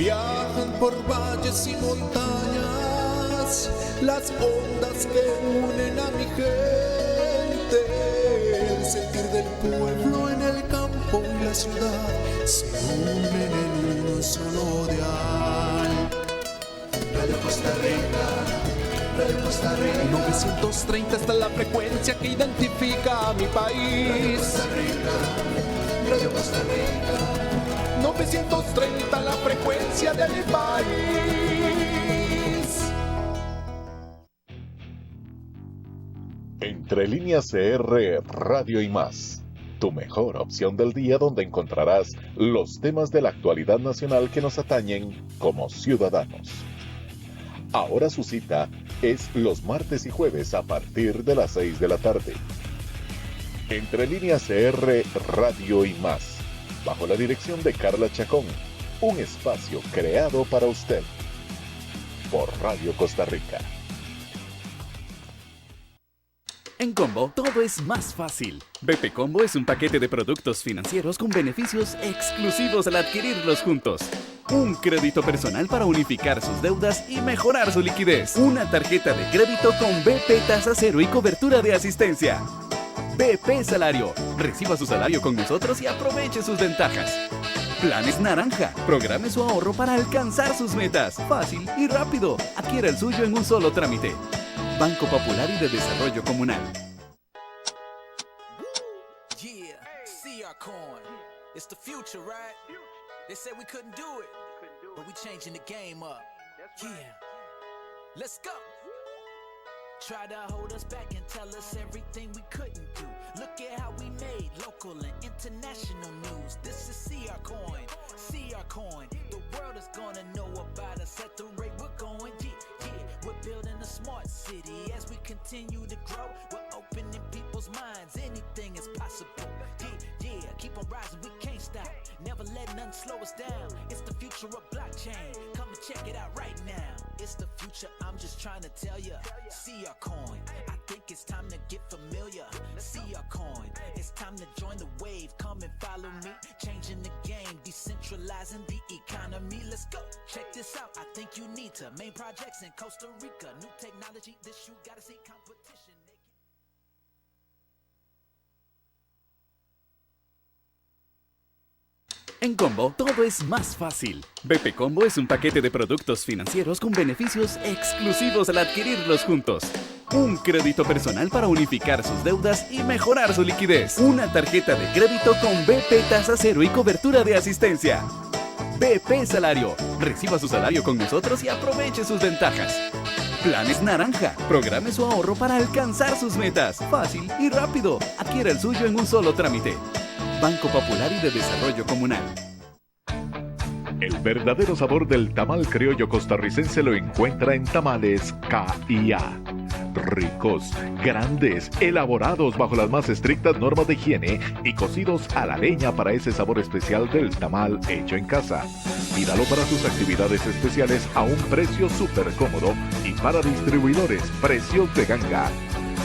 Viajan por valles y montañas las ondas que unen a mi gente. El sentir del pueblo en el campo y la ciudad se unen en un solo dial. Radio Costa Rica, Radio Costa Rica. 930 está la frecuencia que identifica a mi país. Radio Costa Rica, 930 la frecuencia de mi país. Entre Líneas CR, Radio y más. Tu mejor opción del día, donde encontrarás los temas de la actualidad nacional que nos atañen como ciudadanos. Ahora su cita es los martes y jueves a partir de las 6 de la tarde. Entre Líneas CR, Radio y más, bajo la dirección de Carla Chacón, un espacio creado para usted por Radio Costa Rica. En Combo, todo es más fácil. BP Combo es un paquete de productos financieros con beneficios exclusivos al adquirirlos juntos. Un crédito personal para unificar sus deudas y mejorar su liquidez. Una tarjeta de crédito con BP tasa cero y cobertura de asistencia. BP Salario. Reciba su salario con nosotros y aproveche sus ventajas. Planes Naranja. Programe su ahorro para alcanzar sus metas. Fácil y rápido. Adquiera el suyo en un solo trámite. Banco Popular y de Desarrollo Comunal. Yeah, see our coin. It's the future, right? They said we couldn't do it, but we changing the game up. Yeah, let's go. Try to hold us back and tell us everything we couldn't do. Look at how we made local and international news. This is See Our Coin, See Our Coin. The world is gonna know about us at the rate we're going. Yeah, we're building a smart city as we continue to grow. We're opening people's minds, anything is possible. Yeah, keep on rising, we can't stop. Never let nothing slow us down. It's the future of blockchain. Come and check it out right now. It's the future, I'm just trying to tell ya. See our coin, I think it's time to get familiar. See our coin, it's time to join the wave. Come and follow me, changing the game, decentralizing the economy. Let's go, check this out, I think you need to. Main projects in Costa Rica, new technology, this you gotta see. Competition. En Combo, todo es más fácil. BP Combo es un paquete de productos financieros con beneficios exclusivos al adquirirlos juntos. Un crédito personal para unificar sus deudas y mejorar su liquidez. Una tarjeta de crédito con BP tasa cero y cobertura de asistencia. BP Salario. Reciba su salario con nosotros y aproveche sus ventajas. Planes Naranja. Programe su ahorro para alcanzar sus metas. Fácil y rápido. Adquiera el suyo en un solo trámite. Banco Popular y de Desarrollo Comunal. El verdadero sabor del tamal criollo costarricense lo encuentra en Tamales K&A. Ricos, grandes, elaborados bajo las más estrictas normas de higiene y cocidos a la leña para ese sabor especial del tamal hecho en casa. Pídalo para sus actividades especiales a un precio súper cómodo y para distribuidores, precios de ganga.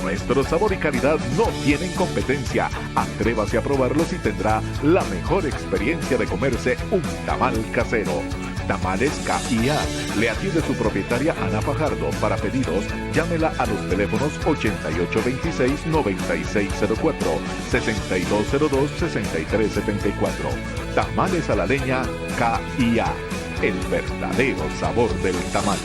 Nuestro sabor y calidad no tienen competencia. Atrévase a probarlos y tendrá la mejor experiencia de comerse un tamal casero. Tamales K&A. Le atiende su propietaria Ana Fajardo. Para pedidos, llámela a los teléfonos 8826-9604, 6202-6374. Tamales a la leña K&A. El verdadero sabor del tamal.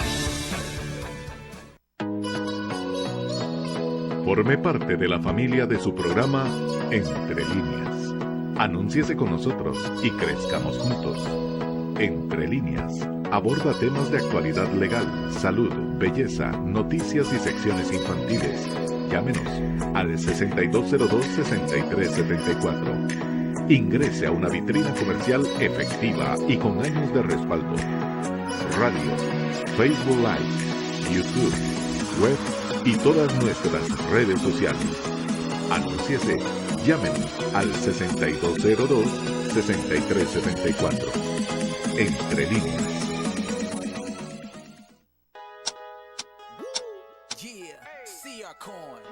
Forme parte de la familia de su programa Entre Líneas. Anúnciese con nosotros y crezcamos juntos. Entre Líneas aborda temas de actualidad legal, salud, belleza, noticias y secciones infantiles. Llámenos al 6202-6374. Ingrese a una vitrina comercial efectiva y con años de respaldo. Radio, Facebook Live, YouTube, web y todas nuestras redes sociales. Anúnciese, llámenos al 6202-6374. Entre Líneas. Yeah, see our coin.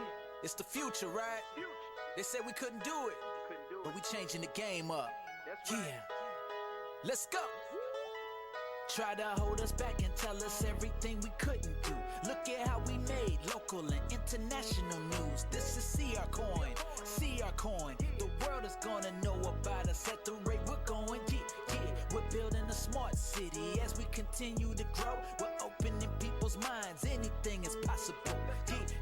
It's the future, right? They said we couldn't do it, but we changing the game up. Yeah, let's go. Try to hold us back and tell us everything we couldn't do. Look at how we made local and international news. This is CR Coin, CR Coin. The world is gonna know about us at the rate we're going. Yeah, we're building a smart city as we continue to grow. We're opening people's minds, anything is possible.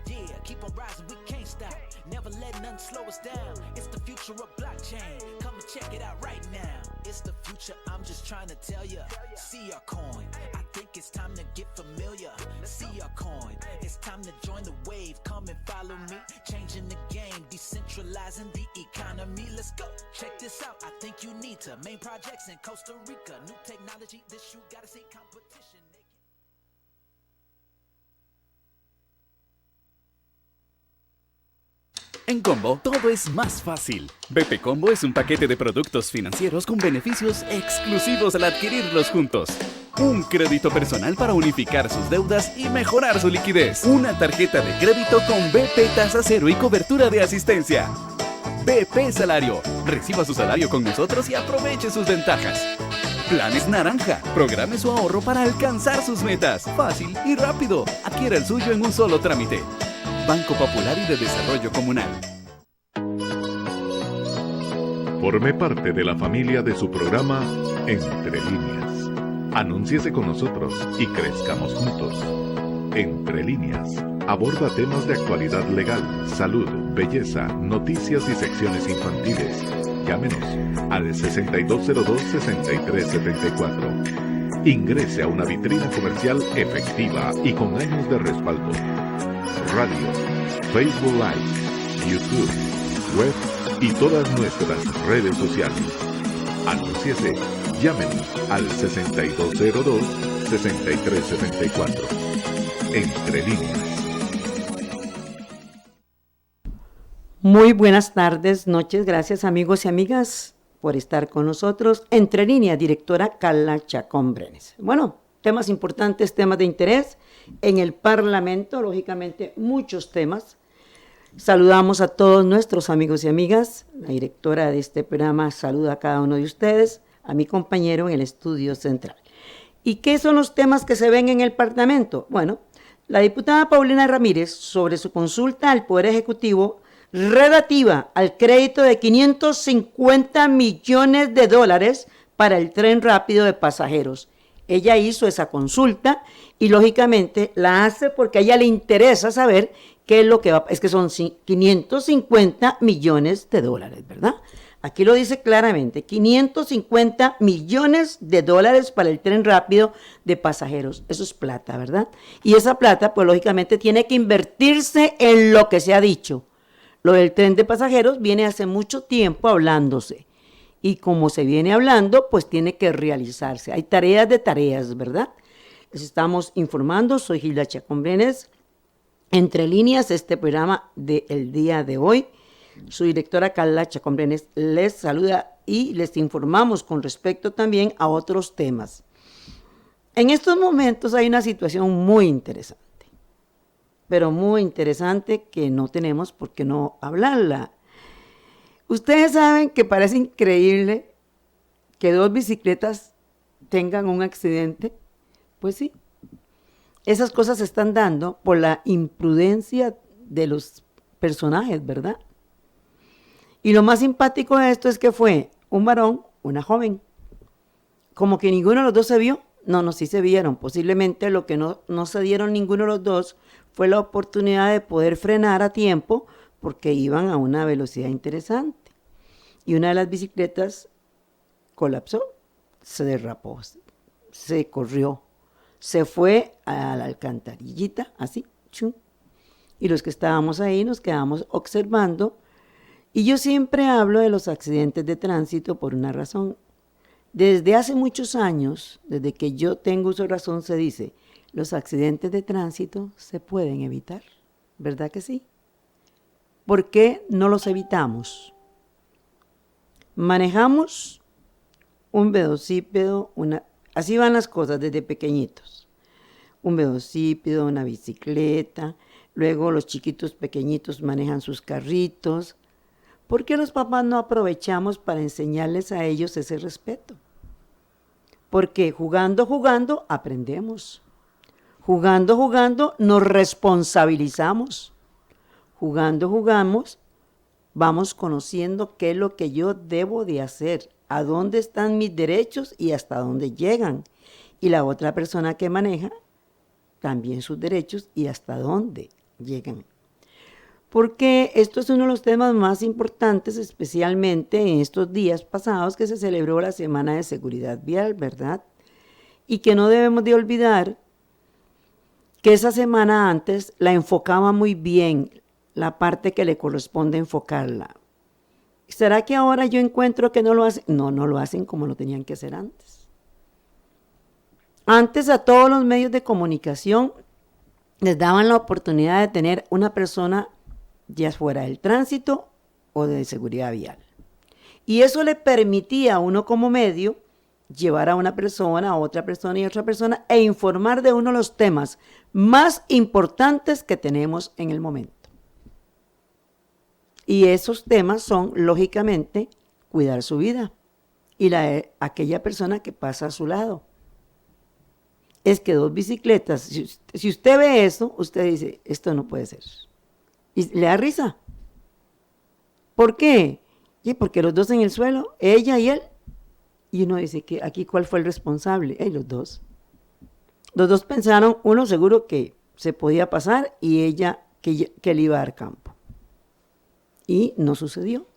Yeah, keep on rising, we can't stop. Never let nothing slow us down. It's the future of blockchain. Come and check it out right now. It's the future, I'm just trying to tell ya. CR Coin, I think it's time to get familiar. CR Coin, it's time to join the wave. Come and follow me, changing the game, decentralizing the economy. Let's go, check this out, I think you need to. Main projects in Costa Rica, new technology, this you gotta see competition. En Combo, todo es más fácil. BP Combo es un paquete de productos financieros con beneficios exclusivos al adquirirlos juntos. Un crédito personal para unificar sus deudas y mejorar su liquidez. Una tarjeta de crédito con BP tasa cero y cobertura de asistencia. BP Salario. Reciba su salario con nosotros y aproveche sus ventajas. Planes Naranja. Programe su ahorro para alcanzar sus metas. Fácil y rápido. Adquiera el suyo en un solo trámite. Banco Popular y de Desarrollo Comunal. Forme parte de la familia de su programa Entre Líneas. Anúnciese con nosotros y crezcamos juntos. Entre Líneas aborda temas de actualidad legal, salud, belleza, noticias y secciones infantiles. Llámenos al 6202-6374. Ingrese a una vitrina comercial efectiva y con años de respaldo. Radio, Facebook Live, YouTube, web y todas nuestras redes sociales. Anúnciese, llámenos al 6202-6374. Entre Líneas. Muy buenas tardes, noches, gracias amigos y amigas por estar con nosotros. Entre Líneas, directora Carla Chacón Brenes. Bueno, temas importantes, temas de interés. En el Parlamento, lógicamente, muchos temas. Saludamos a todos nuestros amigos y amigas. La directora de este programa saluda a cada uno de ustedes, a mi compañero en el estudio central. ¿Y qué son los temas que se ven en el Parlamento? Bueno, la diputada Paulina Ramírez, sobre su consulta al Poder Ejecutivo relativa al crédito de $550 millones para el tren rápido de pasajeros. Ella hizo esa consulta y lógicamente la hace porque a ella le interesa saber qué es lo que va, es que son $550 millones, ¿verdad? Aquí lo dice claramente, $550 millones para el tren rápido de pasajeros. Eso es plata, ¿verdad? Y esa plata, pues lógicamente tiene que invertirse en lo que se ha dicho. Lo del tren de pasajeros viene hace mucho tiempo hablándose. Y como se viene hablando, pues tiene que realizarse. Hay tareas de tareas, ¿verdad? Les estamos informando, soy Gilda Chacón Brenes. Entre Líneas, este programa del día de hoy. Su directora Carla Chacón Brenes les saluda y les informamos con respecto también a otros temas. En estos momentos hay una situación muy interesante, pero muy interesante que no tenemos por qué no hablarla. Ustedes saben que parece increíble que dos bicicletas tengan un accidente. Pues sí, esas cosas se están dando por la imprudencia de los personajes, ¿verdad? Y lo más simpático de esto es que fue un varón, una joven. Como que ninguno de los dos se vio. No, sí se vieron. Posiblemente lo que no se dieron ninguno de los dos fue la oportunidad de poder frenar a tiempo porque iban a una velocidad interesante. Y una de las bicicletas colapsó, se derrapó, se corrió, se fue a la alcantarillita, así, chum. Y los que estábamos ahí nos quedamos observando. Y yo siempre hablo de los accidentes de tránsito por una razón. Desde hace muchos años, desde que yo tengo uso de razón, se dice, los accidentes de tránsito se pueden evitar, ¿verdad que sí? ¿Por qué no los evitamos? Manejamos un velocípedo, así van las cosas desde pequeñitos. Un velocípedo, una bicicleta, luego los chiquitos pequeñitos manejan sus carritos. ¿Por qué los papás no aprovechamos para enseñarles a ellos ese respeto? Porque jugando aprendemos. Jugando nos responsabilizamos. Jugamos, vamos conociendo qué es lo que yo debo de hacer, a dónde están mis derechos y hasta dónde llegan. Y la otra persona que maneja también sus derechos y hasta dónde llegan. Porque esto es uno de los temas más importantes, especialmente en estos días pasados que se celebró la Semana de Seguridad Vial, ¿verdad? Y que no debemos de olvidar que esa semana antes la enfocaba muy bien, la parte que le corresponde enfocarla. ¿Será que ahora yo encuentro que no lo hacen? No lo hacen como lo tenían que hacer antes. Antes a todos los medios de comunicación les daban la oportunidad de tener una persona ya fuera del tránsito o de seguridad vial. Y eso le permitía a uno como medio llevar a una persona, a otra persona y a otra persona e informar de uno de los temas más importantes que tenemos en el momento. Y esos temas son, lógicamente, cuidar su vida y la de aquella persona que pasa a su lado. Es que 2 bicicletas, si usted ve eso, usted dice, esto no puede ser. Y le da risa. ¿Por qué? Y porque los dos en el suelo, ella y él. Y uno dice que aquí ¿cuál fue el responsable? Los dos. Los dos pensaron, uno seguro que se podía pasar y ella que le iba a dar campo. Y no sucedió.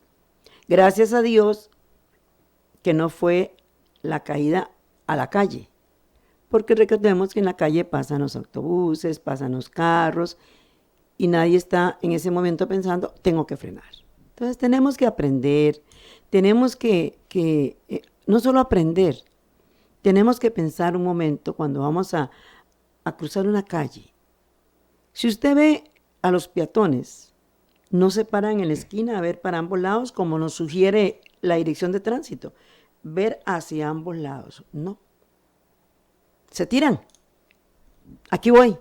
Gracias a Dios que no fue la caída a la calle. Porque recordemos que en la calle pasan los autobuses, pasan los carros y nadie está en ese momento pensando, tengo que frenar. Entonces tenemos que aprender, tenemos que no solo aprender, tenemos que pensar un momento cuando vamos a cruzar una calle. Si usted ve a los peatones, no se paran en la esquina a ver para ambos lados como nos sugiere la dirección de tránsito, ver hacia ambos lados, no. Se tiran, aquí voy.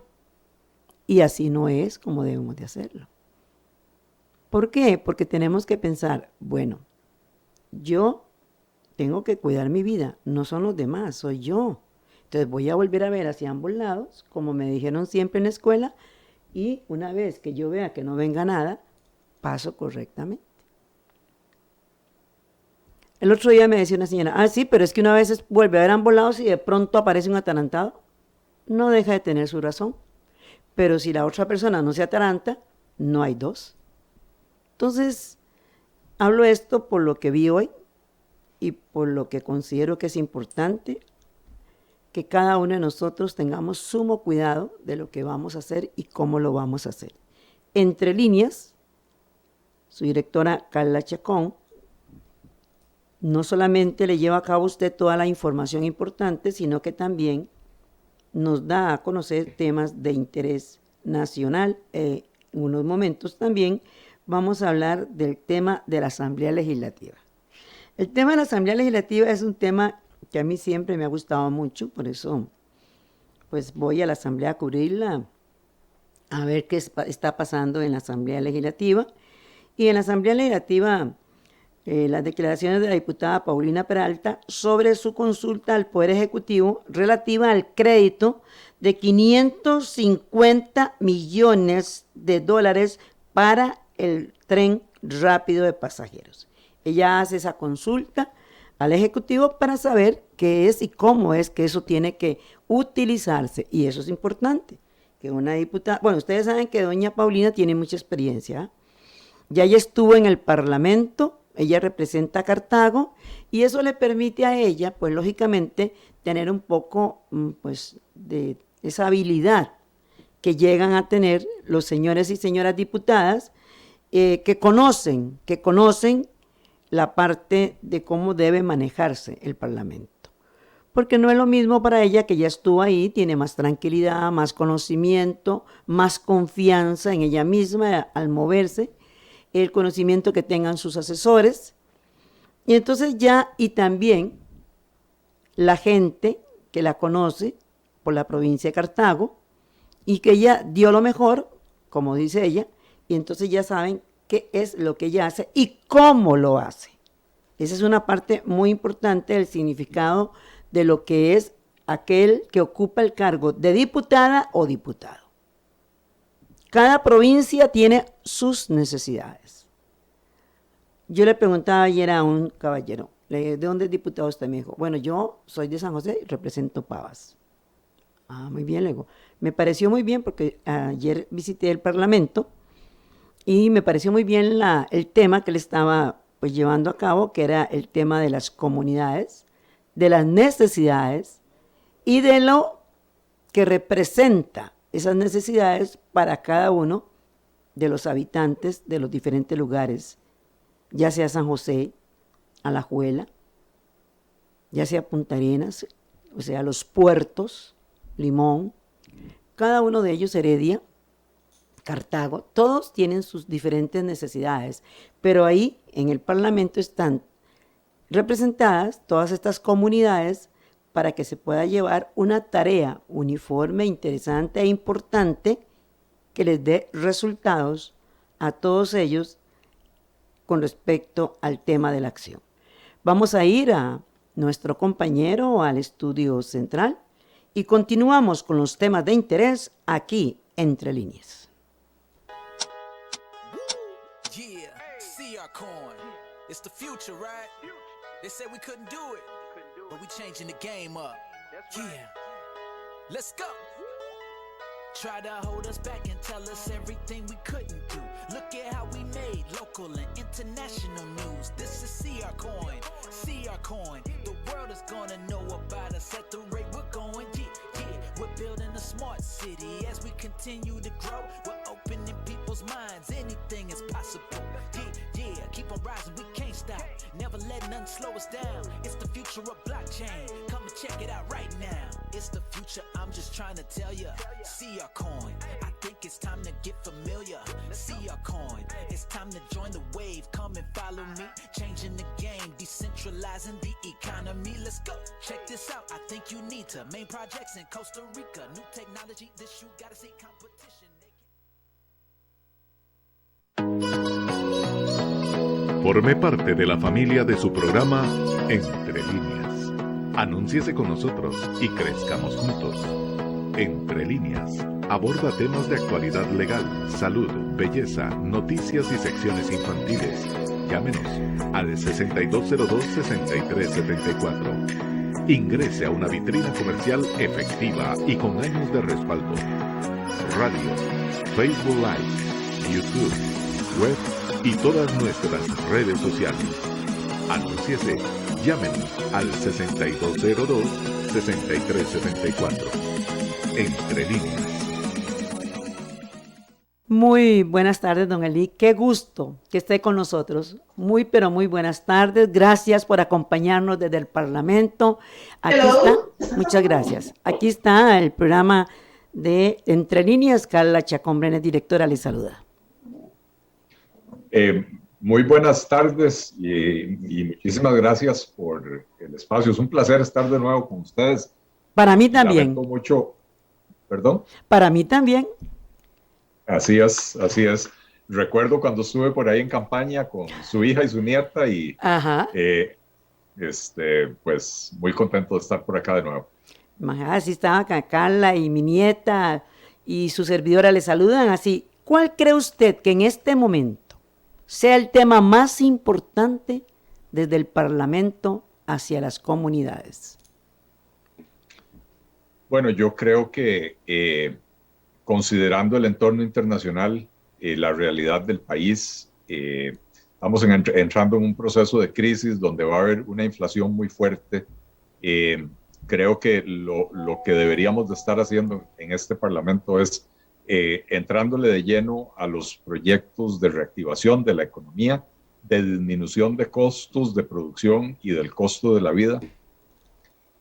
Y así no es como debemos de hacerlo. ¿Por qué? Porque tenemos que pensar, bueno, yo tengo que cuidar mi vida, no son los demás, soy yo. Entonces voy a volver a ver hacia ambos lados, como me dijeron siempre en la escuela, y una vez que yo vea que no venga nada, paso correctamente. El otro día me decía una señora, sí, pero es que una vez vuelve a ver ambos lados y de pronto aparece un atarantado. No deja de tener su razón. Pero si la otra persona no se ataranta, no hay dos. Entonces, hablo esto por lo que vi hoy y por lo que considero que es importante que cada uno de nosotros tengamos sumo cuidado de lo que vamos a hacer y cómo lo vamos a hacer. Entre líneas, su directora Carla Chacón no solamente le lleva a cabo a usted toda la información importante, sino que también nos da a conocer temas de interés nacional. En unos momentos también vamos a hablar del tema de la Asamblea Legislativa. El tema de la Asamblea Legislativa es un tema que a mí siempre me ha gustado mucho, por eso pues voy a la Asamblea a cubrirla, a ver qué está pasando en la Asamblea Legislativa. Y en la Asamblea Legislativa, las declaraciones de la diputada Paulina Peralta sobre su consulta al Poder Ejecutivo relativa al crédito de $550 millones para el tren rápido de pasajeros. Ella hace esa consulta al Ejecutivo para saber qué es y cómo es que eso tiene que utilizarse. Y eso es importante, que una diputada, bueno, ustedes saben que doña Paulina tiene mucha experiencia, ya ella estuvo en el Parlamento, ella representa a Cartago y eso le permite a ella, pues lógicamente, tener un poco pues, de esa habilidad que llegan a tener los señores y señoras diputadas que conocen la parte de cómo debe manejarse el Parlamento. Porque no es lo mismo para ella que ya estuvo ahí, tiene más tranquilidad, más conocimiento, más confianza en ella misma al moverse, el conocimiento que tengan sus asesores, y entonces ya, y también la gente que la conoce por la provincia de Cartago, y que ella dio lo mejor, como dice ella, y entonces ya saben qué es lo que ella hace y cómo lo hace. Esa es una parte muy importante del significado de lo que es aquel que ocupa el cargo de diputada o diputado. Cada provincia tiene sus necesidades. Yo le preguntaba ayer a un caballero, ¿de dónde es diputado usted? Me dijo, bueno, yo soy de San José y represento Pavas. Ah, muy bien, le digo. Me pareció muy bien porque ayer visité el Parlamento y me pareció muy bien el tema que le estaba pues llevando a cabo, que era el tema de las comunidades, de las necesidades y de lo que representa esas necesidades para cada uno de los habitantes de los diferentes lugares, ya sea San José, Alajuela, ya sea Punta Arenas, o sea, los puertos, Limón, cada uno de ellos, Heredia, Cartago, todos tienen sus diferentes necesidades, pero ahí en el Parlamento están representadas todas estas comunidades para que se pueda llevar una tarea uniforme, interesante e importante que les dé resultados a todos ellos con respecto al tema de la acción. Vamos a ir a nuestro compañero al estudio central y continuamos con los temas de interés aquí Entre Líneas. Yeah, CR Coin. It's the future, right? They said we couldn't do it, but we changing the game up. Yeah, let's go. Try to hold us back and tell us everything we couldn't do. Look at how we made local and international news. This is CR Coin, CR Coin. The world is gonna know about us at the rate we're going. Yeah, yeah. We're building a smart city as we continue to grow. We're opening people's minds. Anything is possible. Yeah, yeah. Keep on rising. We can't stop. Never let nothing slow us down. It's the future of blockchain. Come and check it out right now. It's the future. I'm just trying to tell ya. CR Coin. I think it's time to get familiar. CR Coin. It's time to join the wave. Come and follow me. Changing the game. Decentralizing the economy. Let's go. Check this out. I think you need to. Main projects in Costa Rica. New technology. This you gotta see competition. Forme parte de la familia de su programa Entre Líneas. Anúnciese con nosotros y crezcamos juntos. Entre Líneas aborda temas de actualidad legal, salud, belleza, noticias y secciones infantiles. Llámenos al 6202-6374. Ingrese a una vitrina comercial efectiva y con años de respaldo. Radio, Facebook Live, YouTube, web y todas nuestras redes sociales. Anúnciese, llámenos al 6202-6374. Entre Líneas. Muy buenas tardes, don Eli. Qué gusto que esté con nosotros. Muy, pero muy buenas tardes. Gracias por acompañarnos desde el Parlamento. Aquí está. Muchas gracias. Aquí está el programa de Entre Líneas. Carla Chacón Brenes, directora, le saluda. Muy buenas tardes y muchísimas gracias por el espacio. Es un placer estar de nuevo con ustedes. Para mí también. Lamento mucho. ¿Perdón? Para mí también. Así es, así es. Recuerdo cuando estuve por ahí en campaña con su hija y su nieta y pues muy contento de estar por acá de nuevo. Así estaba acá Carla y mi nieta y su servidora le saludan así. ¿Cuál cree usted que en este momento sea el tema más importante desde el Parlamento hacia las comunidades? Bueno, yo creo que considerando el entorno internacional, la realidad del país, estamos entrando en un proceso de crisis donde va a haber una inflación muy fuerte. Creo que lo que deberíamos de estar haciendo en este Parlamento es entrándole de lleno a los proyectos de reactivación de la economía, de disminución de costos de producción y del costo de la vida,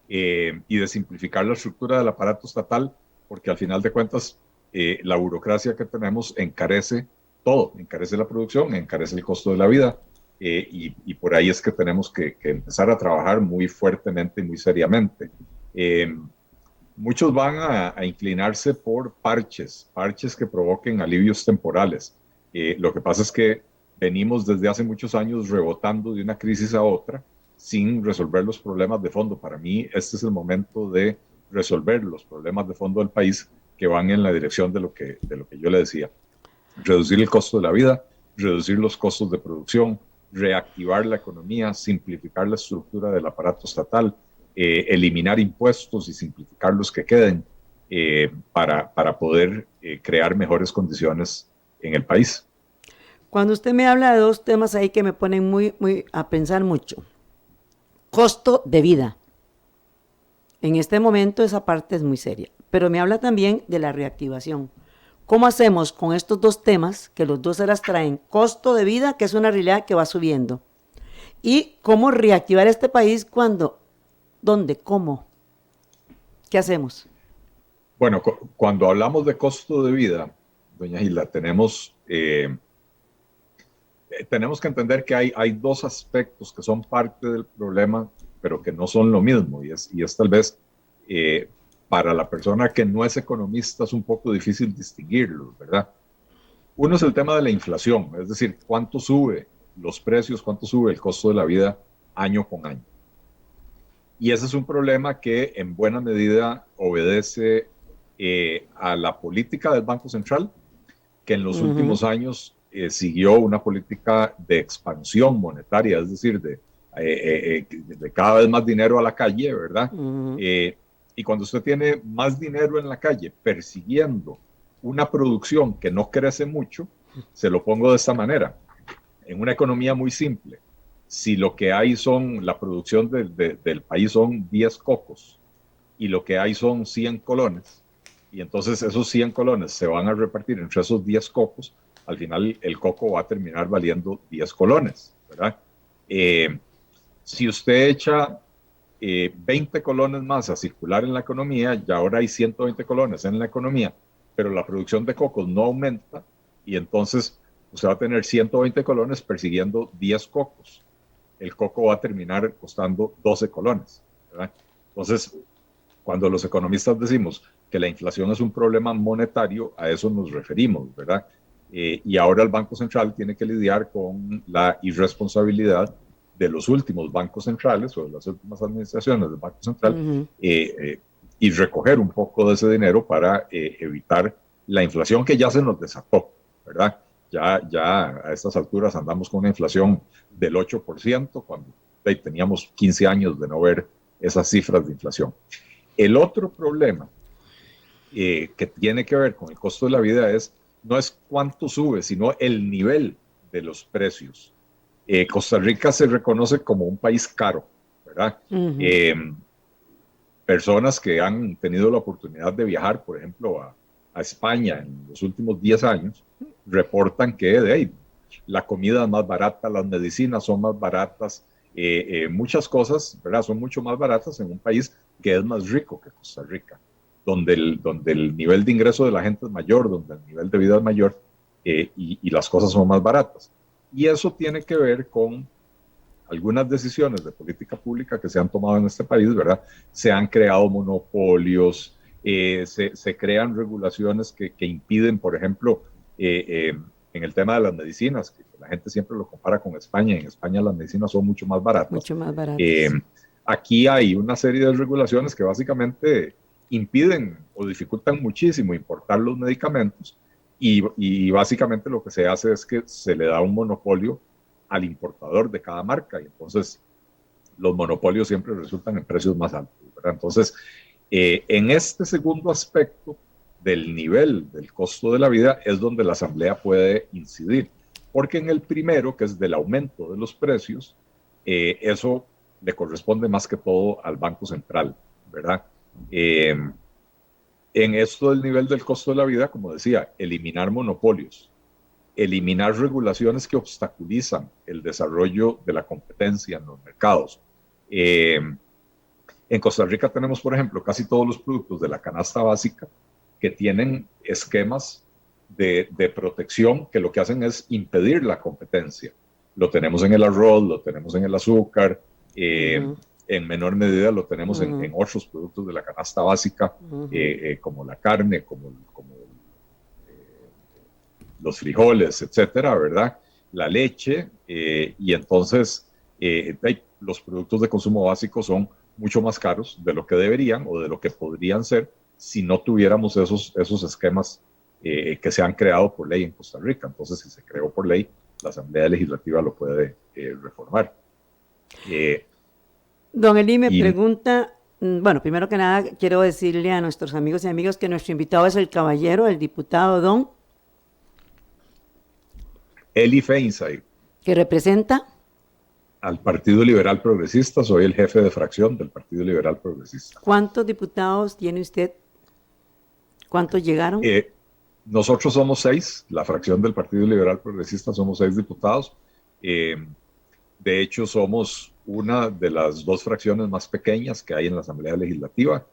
y de simplificar la estructura del aparato estatal, porque al final de cuentas la burocracia que tenemos encarece todo, encarece la producción, encarece el costo de la vida, y por ahí es que tenemos que empezar a trabajar muy fuertemente y muy seriamente. Muchos van a inclinarse por parches que provoquen alivios temporales. Lo que pasa es que venimos desde hace muchos años rebotando de una crisis a otra sin resolver los problemas de fondo. Para mí, este es el momento de resolver los problemas de fondo del país que van en la dirección de lo que yo le decía. Reducir el costo de la vida, reducir los costos de producción, reactivar la economía, simplificar la estructura del aparato estatal, eliminar impuestos y simplificar los que queden para poder crear mejores condiciones en el país. Cuando usted me habla de dos temas ahí que me ponen muy a pensar mucho. Costo de vida. En este momento esa parte es muy seria, pero me habla también de la reactivación. ¿Cómo hacemos con estos dos temas, que los dos se las traen? Costo de vida, que es una realidad que va subiendo. Y cómo reactivar este país cuando, ¿dónde? ¿Cómo? ¿Qué hacemos? Bueno, cuando hablamos de costo de vida, doña Gilda, tenemos que entender que hay dos aspectos que son parte del problema, pero que no son lo mismo, y es tal vez para la persona que no es economista es un poco difícil distinguirlos, ¿verdad? Uno es el tema de la inflación, es decir, cuánto sube los precios, cuánto sube el costo de la vida año con año. Y ese es un problema que en buena medida obedece a la política del Banco Central, que en los últimos años siguió una política de expansión monetaria, es decir, de cada vez más dinero a la calle, ¿verdad? Y cuando usted tiene más dinero en la calle persiguiendo una producción que no crece mucho, se lo pongo de esta manera. En una economía muy simple, si lo que hay son, la producción del país son 10 cocos y lo que hay son 100 colones, y entonces esos 100 colones se van a repartir entre esos 10 cocos, al final el coco va a terminar valiendo 10 colones, ¿verdad? Si usted echa 20 colones más a circular en la economía, ya ahora hay 120 colones en la economía, pero la producción de cocos no aumenta, y entonces usted va a tener 120 colones persiguiendo 10 cocos. El coco va a terminar costando 12 colones, ¿verdad? Entonces, cuando los economistas decimos que la inflación es un problema monetario, a eso nos referimos, ¿verdad? Y ahora el Banco Central tiene que lidiar con la irresponsabilidad de los últimos bancos centrales o de las últimas administraciones del Banco Central y recoger un poco de ese dinero para evitar la inflación que ya se nos desató, ¿verdad? Ya a estas alturas andamos con una inflación del 8%, cuando teníamos 15 años de no ver esas cifras de inflación. El otro problema que tiene que ver con el costo de la vida no es cuánto sube, sino el nivel de los precios. Costa Rica se reconoce como un país caro, ¿verdad? Personas que han tenido la oportunidad de viajar, por ejemplo, a España en los últimos 10 años, reportan que la comida es más barata, las medicinas son más baratas, muchas cosas, ¿verdad? Son mucho más baratas en un país que es más rico que Costa Rica, donde el nivel de ingreso de la gente es mayor, donde el nivel de vida es mayor y las cosas son más baratas. Y eso tiene que ver con algunas decisiones de política pública que se han tomado en este país, ¿verdad? Se han creado monopolios, se crean regulaciones que impiden, por ejemplo, en el tema de las medicinas, que la gente siempre lo compara con España. En España las medicinas son mucho más baratas. Mucho más baratas. Aquí hay una serie de regulaciones que básicamente impiden o dificultan muchísimo importar los medicamentos y básicamente lo que se hace es que se le da un monopolio al importador de cada marca, y entonces los monopolios siempre resultan en precios más altos, ¿verdad? Entonces, en este segundo aspecto del nivel del costo de la vida es donde la Asamblea puede incidir, porque en el primero, que es del aumento de los precios, eso le corresponde más que todo al Banco Central, ¿verdad? En esto del nivel del costo de la vida, como decía, eliminar monopolios, eliminar regulaciones que obstaculizan el desarrollo de la competencia en los mercados. En Costa Rica tenemos, por ejemplo, casi todos los productos de la canasta básica que tienen esquemas de protección que lo que hacen es impedir la competencia. Lo tenemos en el arroz, lo tenemos en el azúcar, en menor medida lo tenemos en otros productos de la canasta básica, como la carne, como los frijoles, etcétera, ¿verdad? La leche, y entonces los productos de consumo básico son mucho más caros de lo que deberían o de lo que podrían ser si no tuviéramos esos esquemas que se han creado por ley en Costa Rica. Entonces, si se creó por ley, la Asamblea Legislativa lo puede reformar. Don Eli me pregunta, bueno, primero que nada quiero decirle a nuestros amigos y amigas que nuestro invitado es el caballero, el diputado Don Eli Feinsay. ¿Que representa? Al Partido Liberal Progresista, soy el jefe de fracción del Partido Liberal Progresista. ¿Cuántos diputados tiene usted? ¿Cuántos llegaron? Nosotros somos 6, la fracción del Partido Liberal Progresista somos 6 diputados. De hecho, somos una de las 2 fracciones más pequeñas que hay en la Asamblea Legislativa.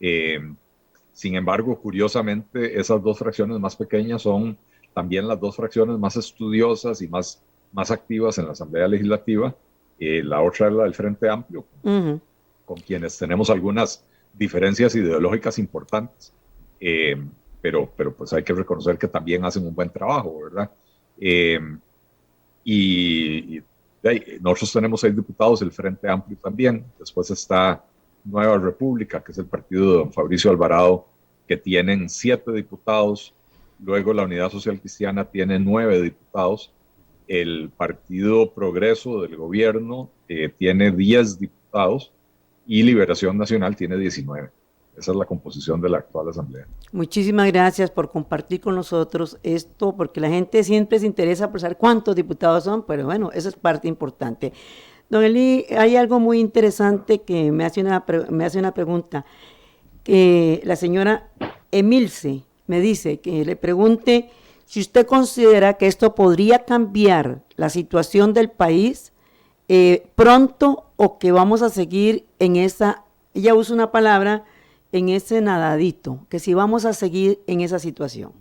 Sin embargo, curiosamente, esas 2 fracciones más pequeñas son también las 2 fracciones más estudiosas y más activas en la Asamblea Legislativa. La otra es la del Frente Amplio, con quienes tenemos algunas diferencias ideológicas importantes, pero pues hay que reconocer que también hacen un buen trabajo, ¿verdad? Y nosotros tenemos 6 diputados, el Frente Amplio también. Después está Nueva República, que es el partido de don Fabricio Alvarado, que tienen 7 diputados. Luego la Unidad Social Cristiana tiene 9 diputados. El Partido Progreso del gobierno tiene 10 diputados y Liberación Nacional tiene 19. Esa es la composición de la actual Asamblea. Muchísimas gracias por compartir con nosotros esto, porque la gente siempre se interesa por saber cuántos diputados son, pero bueno, esa es parte importante. Don Eli, hay algo muy interesante que me hace una pregunta, que la señora Emilce me dice que le pregunte si usted considera que esto podría cambiar la situación del país pronto, o que vamos a seguir en esa, ella usa una palabra, en ese nadadito, que si vamos a seguir en esa situación.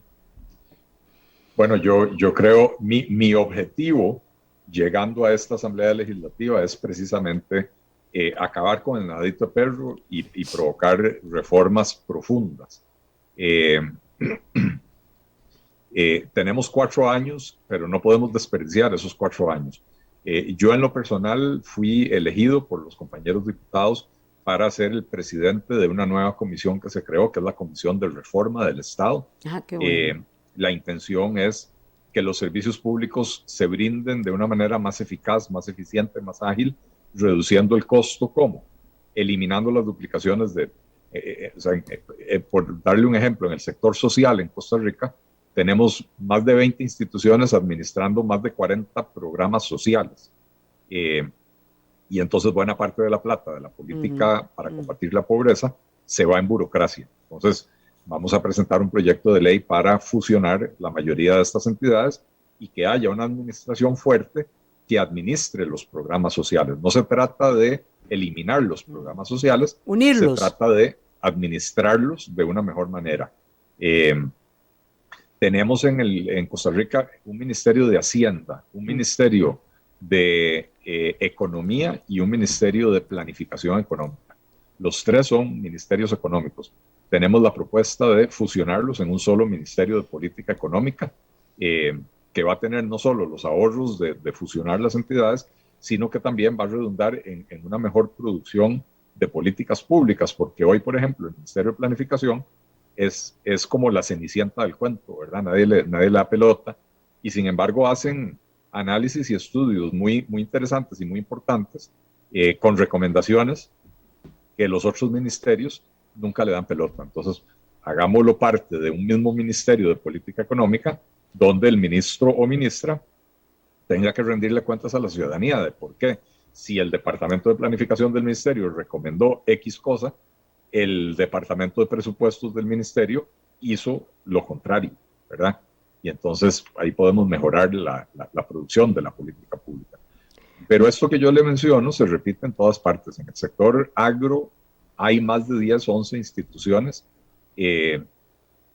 Bueno, yo creo, mi objetivo llegando a esta Asamblea Legislativa es precisamente acabar con el nadadito de perro y provocar reformas profundas. Tenemos 4 años, pero no podemos desperdiciar esos 4 años. Yo en lo personal fui elegido por los compañeros diputados para ser el presidente de una nueva comisión que se creó, que es la Comisión de Reforma del Estado. Qué bueno. La intención es que los servicios públicos se brinden de una manera más eficaz, más eficiente, más ágil, reduciendo el costo. ¿Cómo? Eliminando las duplicaciones por darle un ejemplo, en el sector social en Costa Rica, tenemos más de 20 instituciones administrando más de 40 programas sociales. Y entonces buena parte de la plata de la política para combatir la pobreza se va en burocracia. Entonces vamos a presentar un proyecto de ley para fusionar la mayoría de estas entidades y que haya una administración fuerte que administre los programas sociales. No se trata de eliminar los programas sociales, unirlos. Se trata de administrarlos de una mejor manera. Tenemos en Costa Rica un Ministerio de Hacienda, un Ministerio de Economía y un Ministerio de Planificación Económica. Los 3 son ministerios económicos. Tenemos la propuesta de fusionarlos en un solo Ministerio de Política Económica, que va a tener no solo los ahorros de fusionar las entidades, sino que también va a redundar en una mejor producción de políticas públicas, porque hoy, por ejemplo, el Ministerio de Planificación es como la cenicienta del cuento, ¿verdad? Nadie le da pelota, y sin embargo hacen análisis y estudios muy interesantes y muy importantes, con recomendaciones que los otros ministerios nunca le dan pelota. Entonces, hagámoslo parte de un mismo Ministerio de Política Económica, donde el ministro o ministra tenga que rendirle cuentas a la ciudadanía de por qué. Si el Departamento de Planificación del Ministerio recomendó X cosa, el Departamento de Presupuestos del Ministerio hizo lo contrario, ¿verdad? Y entonces ahí podemos mejorar la producción de la política pública. Pero esto que yo le menciono se repite en todas partes. En el sector agro hay más de 10, 11 instituciones que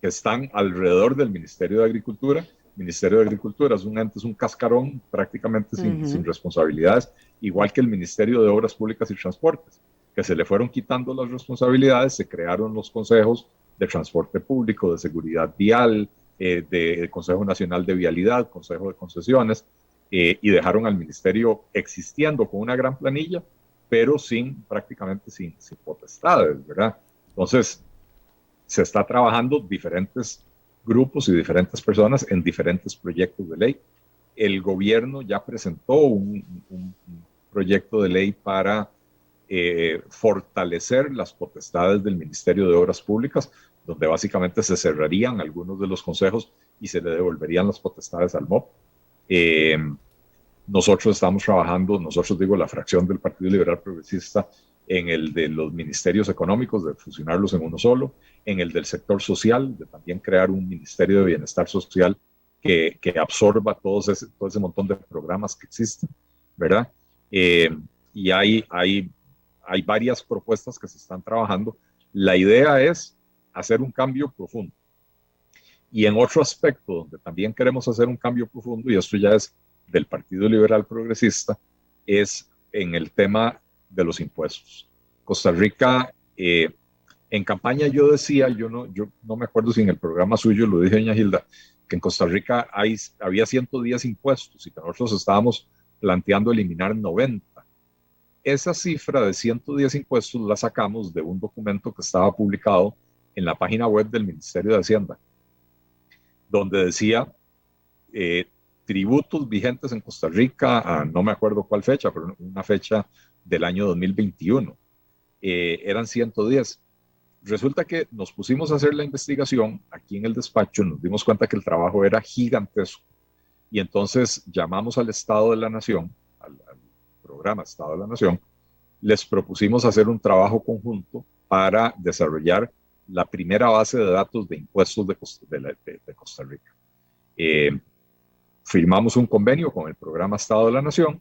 están alrededor del Ministerio de Agricultura. El Ministerio de Agricultura es un cascarón prácticamente sin responsabilidades, igual que el Ministerio de Obras Públicas y Transportes, que se le fueron quitando las responsabilidades, se crearon los consejos de transporte público, de seguridad vial, del Consejo Nacional de Vialidad, Consejo de Concesiones, y dejaron al ministerio existiendo con una gran planilla, pero prácticamente sin potestades, ¿verdad? Entonces, se está trabajando diferentes grupos y diferentes personas en diferentes proyectos de ley. El gobierno ya presentó un proyecto de ley para fortalecer las potestades del Ministerio de Obras Públicas, donde básicamente se cerrarían algunos de los consejos y se le devolverían las potestades al MOP. Nosotros estamos trabajando, digo, la fracción del Partido Liberal Progresista, en el de los ministerios económicos, de fusionarlos en uno solo, en el del sector social, de también crear un ministerio de bienestar social que absorba todo ese montón de programas que existen, ¿verdad? Y hay varias propuestas que se están trabajando. La idea es hacer un cambio profundo. Y en otro aspecto donde también queremos hacer un cambio profundo, y esto ya es del Partido Liberal Progresista, es en el tema de los impuestos. Costa Rica, en campaña yo decía, yo no me acuerdo si en el programa suyo lo dije, doña Hilda, que en Costa Rica había 110 impuestos y que nosotros estábamos planteando eliminar 90. Esa cifra de 110 impuestos la sacamos de un documento que estaba publicado en la página web del Ministerio de Hacienda, donde decía tributos vigentes en Costa Rica, no me acuerdo cuál fecha, pero una fecha del año 2021. Eran 110. Resulta que nos pusimos a hacer la investigación aquí en el despacho, nos dimos cuenta que el trabajo era gigantesco y entonces llamamos al Estado de la Nación, al programa Estado de la Nación, les propusimos hacer un trabajo conjunto para desarrollar la primera base de datos de impuestos de Costa Rica. Firmamos un convenio con el programa Estado de la Nación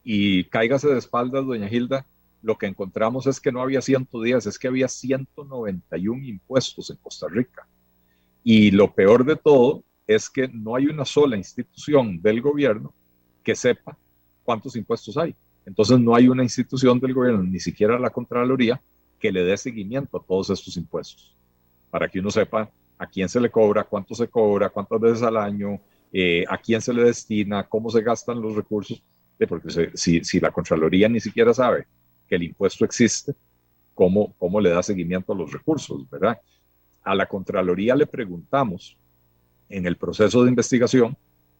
y cáigase de espaldas, doña Hilda, lo que encontramos es que no había 110, es que había 191 impuestos en Costa Rica. Y lo peor de todo es que no hay una sola institución del gobierno que sepa cuántos impuestos hay. Entonces no hay una institución del gobierno, ni siquiera la Contraloría, que le dé seguimiento a todos estos impuestos, para que uno sepa a quién se le cobra, cuánto se cobra, cuántas veces al año, a quién se le destina, cómo se gastan los recursos, porque si la Contraloría ni siquiera sabe que el impuesto existe, ¿cómo le da seguimiento a los recursos, verdad? A la Contraloría le preguntamos en el proceso de investigación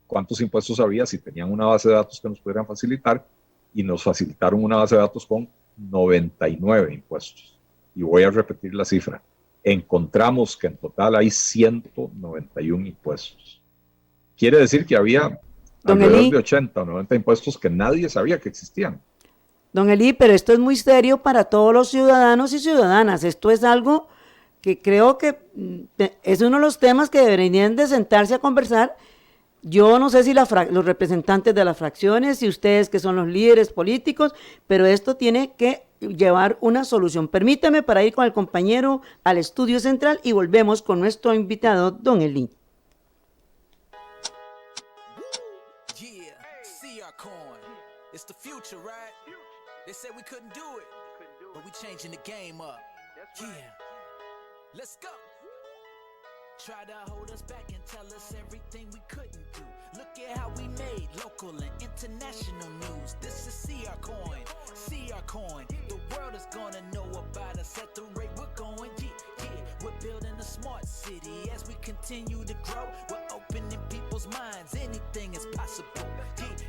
cuántos impuestos había, si tenían una base de datos que nos pudieran facilitar, y nos facilitaron una base de datos con 99 impuestos. Y voy a repetir la cifra. Encontramos que en total hay 191 impuestos. Quiere decir que había alrededor de 80 o 90 impuestos que nadie sabía que existían. Don Eli, pero esto es muy serio para todos los ciudadanos y ciudadanas. Esto es algo que creo que es uno de los temas que deberían de sentarse a conversar. Yo no sé si los representantes de las fracciones y ustedes que son los líderes políticos, pero esto tiene que llevar una solución. Permítame para ir con el compañero al estudio central y volvemos con nuestro invitado, don Eli. It's the future, right? They said we couldn't do it, but we changing the game up. Yeah, let's go. Try to hold us back and tell us everything we couldn't do. Look at how we made local and international news. This is CR Coin, CR Coin. The world is gonna know about us at the rate we're going. Yeah, we're building a smart city as we continue to grow. We're opening people's minds, anything is possible.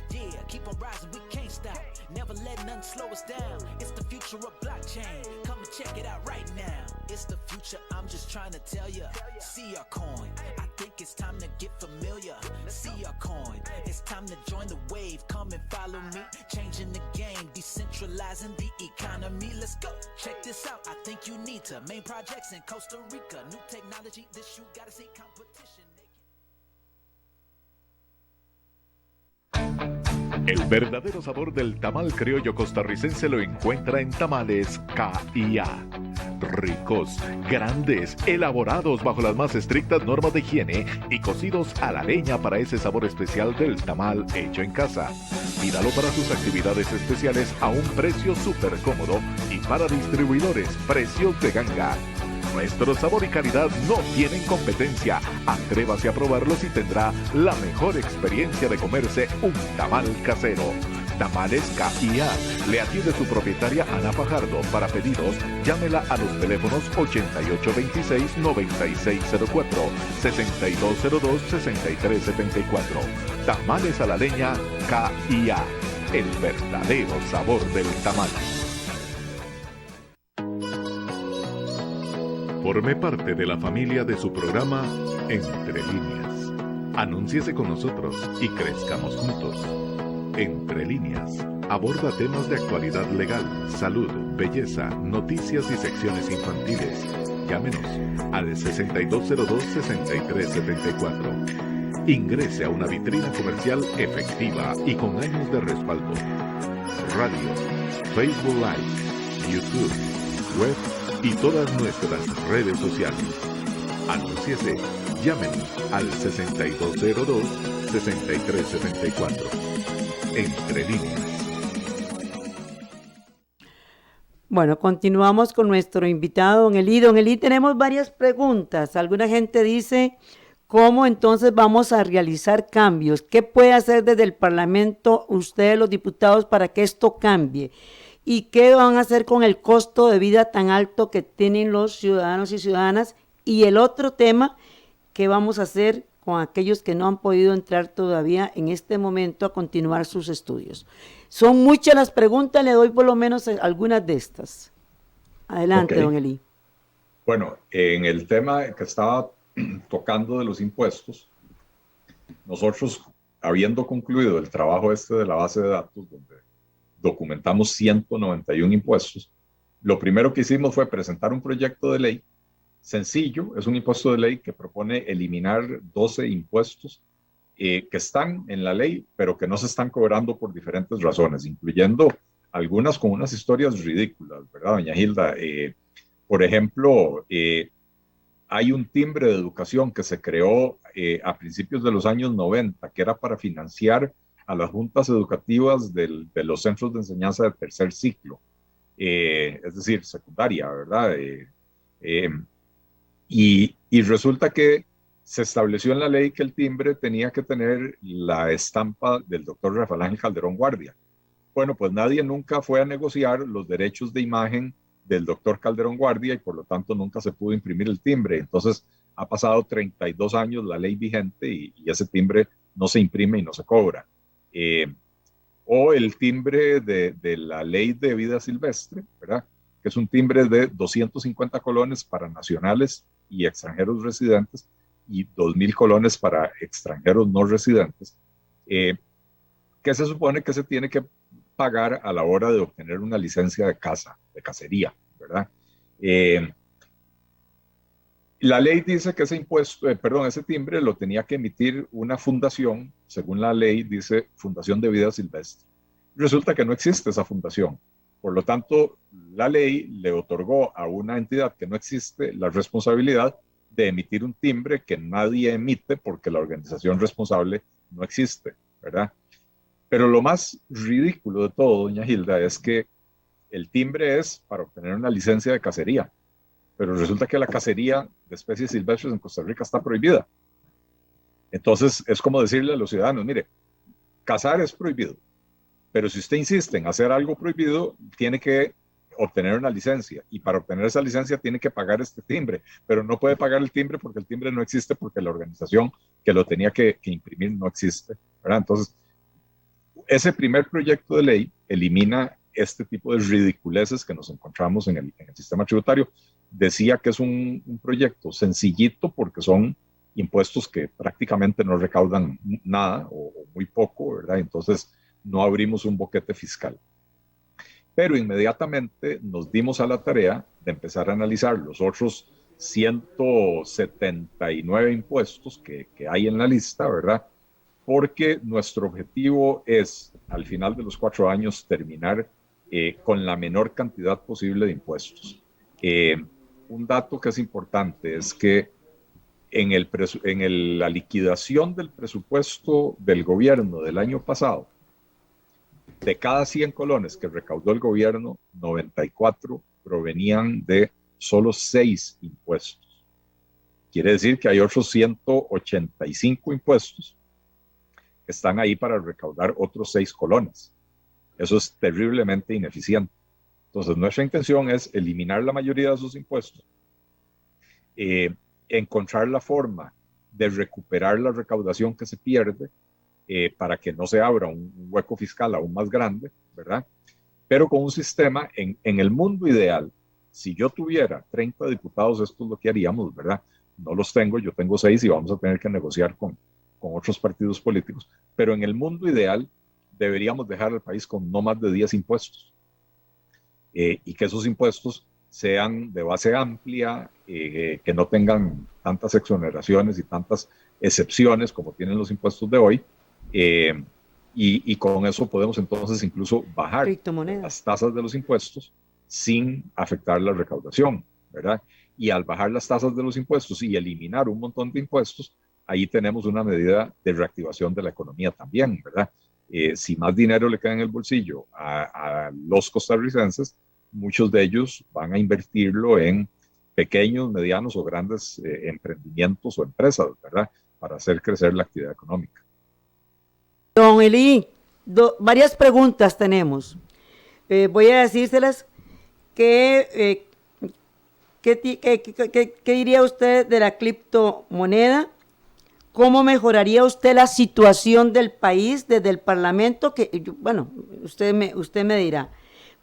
Yeah, keep on rising, we can't stop. Never let nothing slow us down. It's the future of blockchain. Come and check it out right now. It's the future, I'm just trying to tell ya. CR Coin, I think it's time to get familiar. CR Coin, it's time to join the wave. Come and follow me. Changing the game, decentralizing the economy. Let's go, check this out. I think you need to. Main projects in Costa Rica. New technology, this you gotta see. Competition. El verdadero sabor del tamal criollo costarricense lo encuentra en Tamales K&A. Ricos, grandes, elaborados bajo las más estrictas normas de higiene y cocidos a la leña para ese sabor especial del tamal hecho en casa. Pídalo para sus actividades especiales a un precio súper cómodo y para distribuidores, precios de ganga. Nuestro sabor y calidad no tienen competencia. Atrévase a probarlos y tendrá la mejor experiencia de comerse un tamal casero. Tamales K&A. Le atiende su propietaria Ana Fajardo. Para pedidos, llámela a los teléfonos 8826-9604, 6202-6374. Tamales a la leña K&A. El verdadero sabor del tamal. Forme parte de la familia de su programa Entre Líneas. Anúnciese con nosotros y crezcamos juntos. Entre Líneas aborda temas de actualidad legal, salud, belleza, noticias y secciones infantiles. Llámenos al 6202-6374. Ingrese a una vitrina comercial efectiva y con años de respaldo. Radio, Facebook Live, YouTube, web y todas nuestras redes sociales. Anúnciese, llámenos al 6202-6374. Entre Líneas. Bueno, continuamos con nuestro invitado, don Elí. Don Elí, tenemos varias preguntas. Alguna gente dice, ¿cómo entonces vamos a realizar cambios? ¿Qué puede hacer desde el Parlamento ustedes, los diputados, para que esto cambie? ¿Y qué van a hacer con el costo de vida tan alto que tienen los ciudadanos y ciudadanas? Y el otro tema, ¿qué vamos a hacer con aquellos que no han podido entrar todavía en este momento a continuar sus estudios? Son muchas las preguntas, le doy por lo menos algunas de estas. Adelante, don Elí. Bueno, en el tema que estaba tocando de los impuestos, nosotros, habiendo concluido el trabajo de la base de datos, donde documentamos 191 impuestos, lo primero que hicimos fue presentar un proyecto de ley sencillo. Es un impuesto de ley que propone eliminar 12 impuestos que están en la ley, pero que no se están cobrando por diferentes razones, incluyendo algunas con unas historias ridículas, ¿verdad, doña Hilda? Por ejemplo, hay un timbre de educación que se creó a principios de los años 90, que era para financiar a las juntas educativas de los centros de enseñanza de tercer ciclo, es decir, secundaria, ¿verdad? Y resulta que se estableció en la ley que el timbre tenía que tener la estampa del doctor Rafael Ángel Calderón Guardia. Bueno, pues nadie nunca fue a negociar los derechos de imagen del doctor Calderón Guardia y por lo tanto nunca se pudo imprimir el timbre. Entonces ha pasado 32 años la ley vigente y ese timbre no se imprime y no se cobra. O el timbre de la ley de vida silvestre, ¿verdad? Que es un timbre de 250 colones para nacionales y extranjeros residentes y 2,000 colones para extranjeros no residentes, que se supone que se tiene que pagar a la hora de obtener una licencia de cacería, ¿verdad? La ley dice que ese impuesto, ese timbre lo tenía que emitir una fundación, según la ley dice Fundación de Vida Silvestre. Resulta que no existe esa fundación. Por lo tanto, la ley le otorgó a una entidad que no existe la responsabilidad de emitir un timbre que nadie emite porque la organización responsable no existe, ¿verdad? Pero lo más ridículo de todo, doña Hilda, es que el timbre es para obtener una licencia de cacería, pero resulta que la cacería de especies silvestres en Costa Rica está prohibida. Entonces, es como decirle a los ciudadanos, mire, cazar es prohibido, pero si usted insiste en hacer algo prohibido, tiene que obtener una licencia, y para obtener esa licencia tiene que pagar este timbre, pero no puede pagar el timbre porque el timbre no existe, porque la organización que lo tenía que imprimir no existe, ¿verdad? Entonces, ese primer proyecto de ley elimina este tipo de ridiculeces que nos encontramos en el sistema tributario. Decía que es un proyecto sencillito porque son impuestos que prácticamente no recaudan nada o muy poco, ¿verdad? Entonces, no abrimos un boquete fiscal. Pero inmediatamente nos dimos a la tarea de empezar a analizar los otros 179 impuestos que hay en la lista, ¿verdad? Porque nuestro objetivo es, al final de los 4 años, terminar con la menor cantidad posible de impuestos. Un dato que es importante es que en la liquidación del presupuesto del gobierno del año pasado, de cada 100 colones que recaudó el gobierno, 94 provenían de solo 6 impuestos. Quiere decir que hay otros 185 impuestos que están ahí para recaudar otros 6 colones. Eso es terriblemente ineficiente. Entonces, nuestra intención es eliminar la mayoría de esos impuestos, encontrar la forma de recuperar la recaudación que se pierde para que no se abra un hueco fiscal aún más grande, ¿verdad? Pero con un sistema, en el mundo ideal, si yo tuviera 30 diputados, esto es lo que haríamos, ¿verdad? No los tengo, yo tengo 6 y vamos a tener que negociar con otros partidos políticos, pero en el mundo ideal deberíamos dejar al país con no más de 10 impuestos y que esos impuestos sean de base amplia, que no tengan tantas exoneraciones y tantas excepciones como tienen los impuestos de hoy, y con eso podemos entonces incluso bajar las tasas de los impuestos sin afectar la recaudación, ¿verdad? Y al bajar las tasas de los impuestos y eliminar un montón de impuestos, ahí tenemos una medida de reactivación de la economía también, ¿verdad? Si más dinero le queda en el bolsillo a los costarricenses, muchos de ellos van a invertirlo en pequeños, medianos o grandes emprendimientos o empresas, ¿verdad? Para hacer crecer la actividad económica. Don Eli, varias preguntas tenemos. Voy a decírselas. ¿Qué diría usted de la criptomoneda? ¿Cómo mejoraría usted la situación del país desde el Parlamento? Bueno, usted me dirá.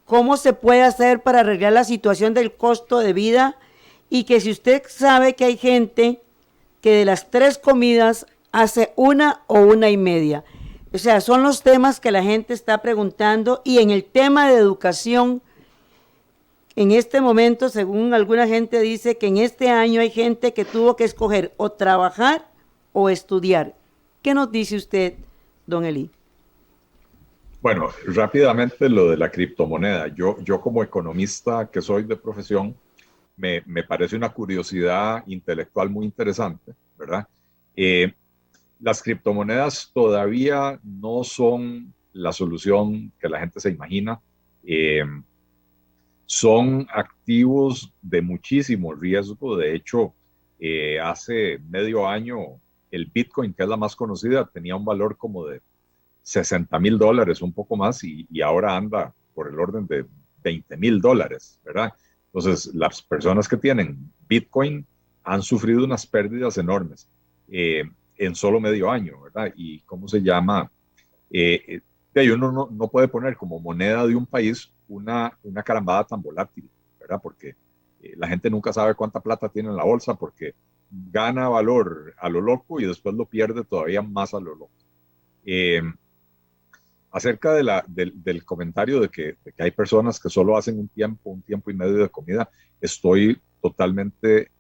¿Cómo se puede hacer para arreglar la situación del costo de vida? Y que si usted sabe que hay gente que de las 3 comidas hace 1 o 1:30. O sea, son los temas que la gente está preguntando. Y en el tema de educación, en este momento, según alguna gente dice que en este año hay gente que tuvo que escoger o trabajar o estudiar. ¿Qué nos dice usted, don Eli? Bueno, rápidamente lo de la criptomoneda. Yo como economista que soy de profesión, me parece una curiosidad intelectual muy interesante, ¿verdad? Las criptomonedas todavía no son la solución que la gente se imagina. Son activos de muchísimo riesgo. De hecho, hace medio año el Bitcoin, que es la más conocida, tenía un valor como de $60,000, un poco más, y ahora anda por el orden de $20,000, ¿verdad? Entonces, las personas que tienen Bitcoin han sufrido unas pérdidas enormes en solo medio año, ¿verdad? Y ¿cómo se llama? Uno no puede poner como moneda de un país una carambada tan volátil, ¿verdad? Porque la gente nunca sabe cuánta plata tiene en la bolsa porque gana valor a lo loco y después lo pierde todavía más a lo loco. Acerca del comentario de que hay personas que solo hacen un tiempo y medio de comida, estoy totalmente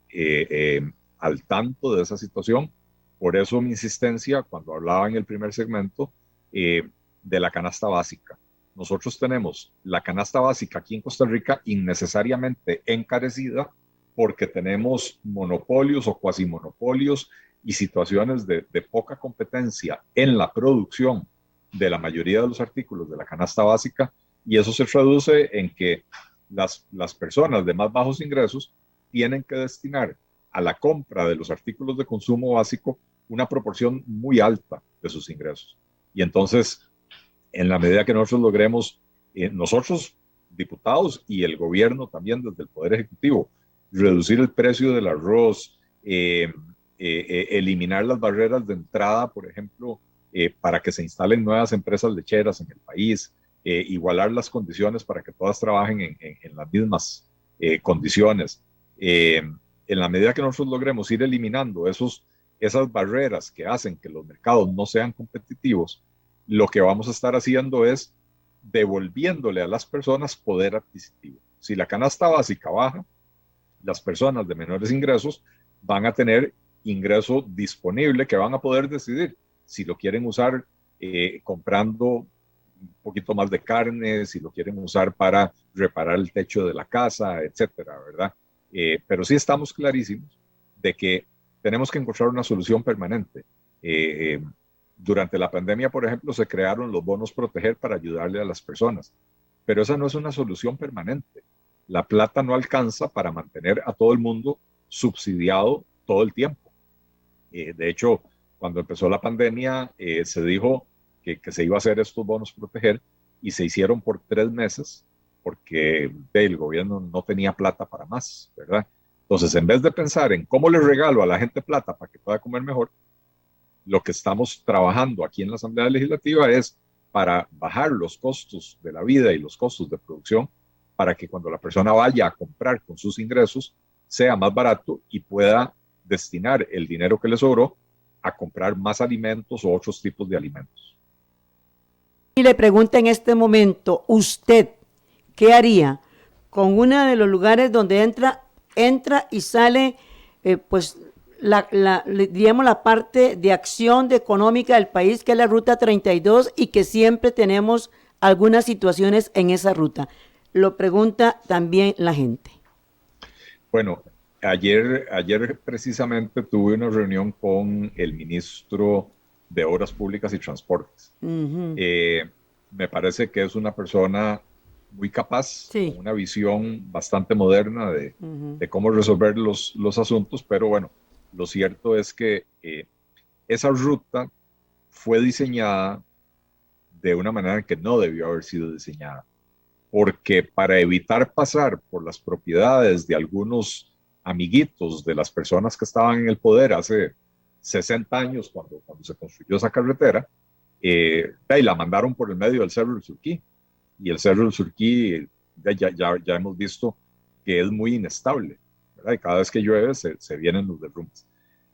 al tanto de esa situación. Por eso mi insistencia cuando hablaba en el primer segmento de la canasta básica. Nosotros tenemos la canasta básica aquí en Costa Rica innecesariamente encarecida porque tenemos monopolios o cuasimonopolios y situaciones de poca competencia en la producción de la mayoría de los artículos de la canasta básica, y eso se traduce en que las personas de más bajos ingresos tienen que destinar a la compra de los artículos de consumo básico una proporción muy alta de sus ingresos. Y entonces, en la medida que nosotros logremos, nosotros, diputados y el gobierno también desde el Poder Ejecutivo, reducir el precio del arroz, eliminar las barreras de entrada, por ejemplo, para que se instalen nuevas empresas lecheras en el país, igualar las condiciones para que todas trabajen en las mismas condiciones. En la medida que nosotros logremos ir eliminando esas barreras que hacen que los mercados no sean competitivos, lo que vamos a estar haciendo es devolviéndole a las personas poder adquisitivo. Si la canasta básica baja, las personas de menores ingresos van a tener ingreso disponible que van a poder decidir si lo quieren usar comprando un poquito más de carne, si lo quieren usar para reparar el techo de la casa, etcétera, ¿verdad? Pero sí estamos clarísimos de que tenemos que encontrar una solución permanente. Durante la pandemia, por ejemplo, se crearon los bonos proteger para ayudarle a las personas, pero esa no es una solución permanente. La plata no alcanza para mantener a todo el mundo subsidiado todo el tiempo. De hecho, cuando empezó la pandemia, se dijo que se iba a hacer estos bonos proteger y se hicieron por 3 meses porque el gobierno no tenía plata para más, ¿verdad? Entonces, en vez de pensar en cómo le regalo a la gente plata para que pueda comer mejor, lo que estamos trabajando aquí en la Asamblea Legislativa es para bajar los costos de la vida y los costos de producción para que cuando la persona vaya a comprar con sus ingresos sea más barato y pueda destinar el dinero que le sobró a comprar más alimentos o otros tipos de alimentos. Y le pregunta en este momento, ¿usted qué haría con uno de los lugares donde entra y sale, pues, digamos, la parte de acción económica del país, que es la Ruta 32, y que siempre tenemos algunas situaciones en esa ruta? Lo pregunta también la gente. Bueno, ayer precisamente tuve una reunión con el ministro de Obras Públicas y Transportes. Me parece que es una persona muy capaz, sí, con una visión bastante moderna de cómo resolver los asuntos, pero bueno, lo cierto es que esa ruta fue diseñada de una manera que no debió haber sido diseñada, porque para evitar pasar por las propiedades de algunos amiguitos de las personas que estaban en el poder hace 60 años, cuando se construyó esa carretera, y la mandaron por el medio del Cerro del Surquí. Y el Cerro del Surquí ya hemos visto que es muy inestable, ¿verdad? Y cada vez que llueve se vienen los derrumbes.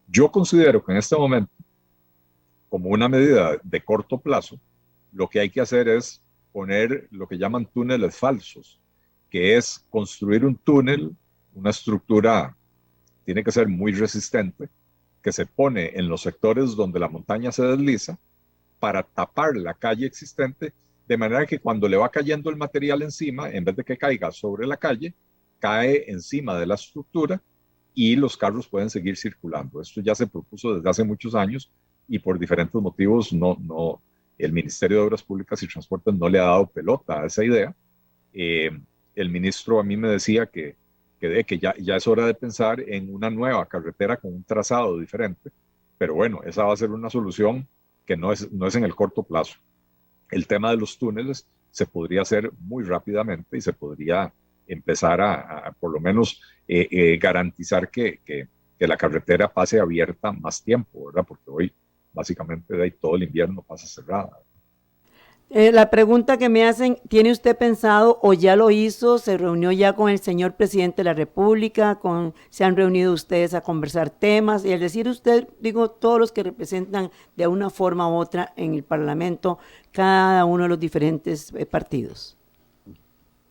Yo considero que en este momento, como una medida de corto plazo, lo que hay que hacer es poner lo que llaman túneles falsos, que es construir un túnel, una estructura, tiene que ser muy resistente, que se pone en los sectores donde la montaña se desliza para tapar la calle existente, de manera que cuando le va cayendo el material encima, en vez de que caiga sobre la calle, cae encima de la estructura y los carros pueden seguir circulando. Esto ya se propuso desde hace muchos años y por diferentes motivos el Ministerio de Obras Públicas y Transportes no le ha dado pelota a esa idea. El ministro a mí me decía que ya es hora de pensar en una nueva carretera con un trazado diferente, pero bueno, esa va a ser una solución que no es en el corto plazo. El tema de los túneles se podría hacer muy rápidamente y se podría empezar a por lo menos garantizar que la carretera pase abierta más tiempo, ¿verdad? Porque hoy básicamente de ahí todo el invierno pasa cerrada. La pregunta que me hacen, ¿tiene usted pensado o ya lo hizo? ¿Se reunió ya con el señor presidente de la República? ¿Se han reunido ustedes a conversar temas? Y al decir usted, digo, todos los que representan de una forma u otra en el Parlamento, cada uno de los diferentes partidos.